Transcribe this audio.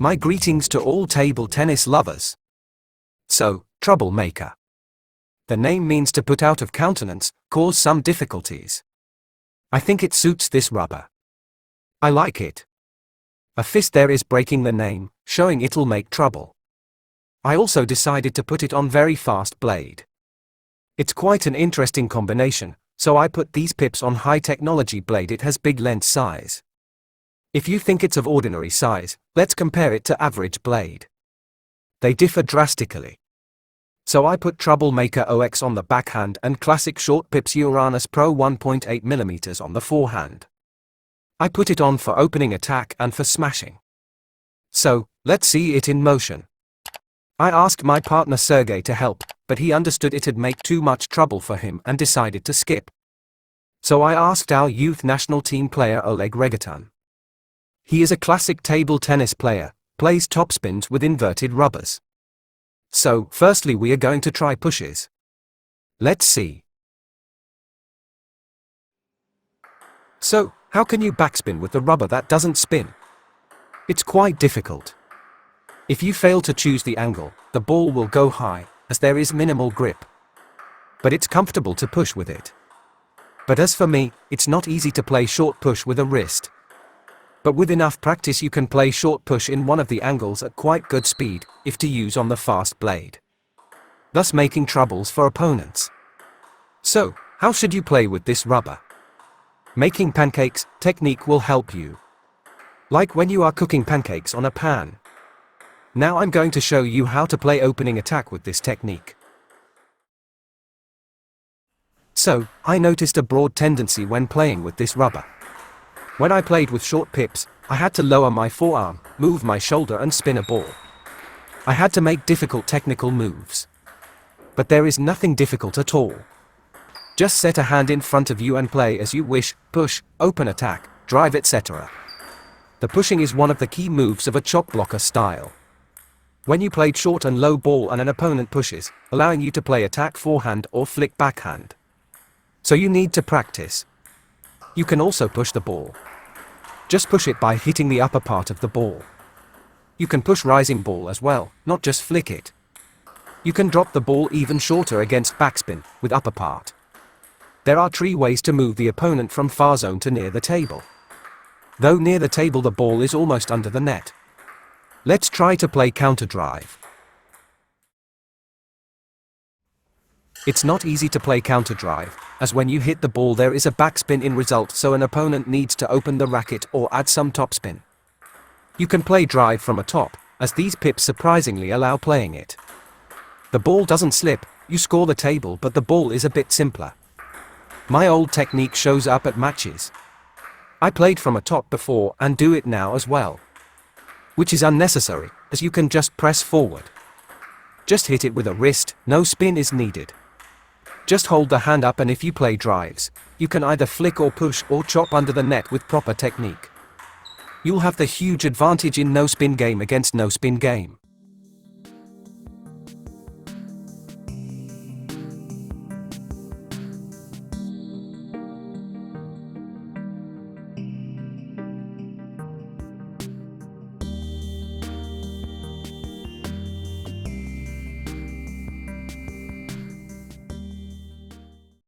My greetings to all table tennis lovers. So, troublemaker. The name means to put out of countenance, cause some difficulties. I think it suits this rubber. I like it. A fist there is breaking the name, showing it'll make trouble. I also decided to put it on very fast blade. It's quite an interesting combination, so I put these pips on high technology blade. It has big lens size. If you think it's of ordinary size, let's compare it to average blade. They differ drastically. So I put Troublemaker OX on the backhand and classic short pips Uranus Pro 1.8mm on the forehand. I put it on for opening attack and for smashing. So, let's see it in motion. I asked my partner Sergey to help, but he understood it'd make too much trouble for him and decided to skip. So I asked our youth national team player Oleg Regaton. He is a classic table tennis player, plays topspins with inverted rubbers. So, firstly we are going to try pushes. Let's see. So, how can you backspin with the rubber that doesn't spin? It's quite difficult. If you fail to choose the angle, the ball will go high, as there is minimal grip. But it's comfortable to push with it. But as for me, it's not easy to play short push with a wrist. But with enough practice you can play short push in one of the angles at quite good speed, if to use on the fast blade. Thus making troubles for opponents. So, how should you play with this rubber? Making pancakes, technique will help you. Like when you are cooking pancakes on a pan. Now I'm going to show you how to play opening attack with this technique. So, I noticed a broad tendency when playing with this rubber. When I played with short pips, I had to lower my forearm, move my shoulder and spin a ball. I had to make difficult technical moves. But there is nothing difficult at all. Just set a hand in front of you and play as you wish, push, open attack, drive etc. The pushing is one of the key moves of a chop blocker style. When you played short and low ball and an opponent pushes, allowing you to play attack forehand or flick backhand. So you need to practice. You can also push the ball. Just push it by hitting the upper part of the ball. You can push rising ball as well, not just flick it. You can drop the ball even shorter against backspin, with upper part. There are 3 ways to move the opponent from far zone to near the table. Though near the table the ball is almost under the net. Let's try to play counter drive. It's not easy to play counter drive, as when you hit the ball there is a backspin in result, so an opponent needs to open the racket or add some topspin. You can play drive from a top, as these pips surprisingly allow playing it. The ball doesn't slip, you score the table, but the ball is a bit simpler. My old technique shows up at matches. I played from a top before and do it now as well. Which is unnecessary, as you can just press forward. Just hit it with a wrist, no spin is needed. Just hold the hand up, and if you play drives, you can either flick or push or chop under the net with proper technique. You'll have the huge advantage in no spin game against no spin game.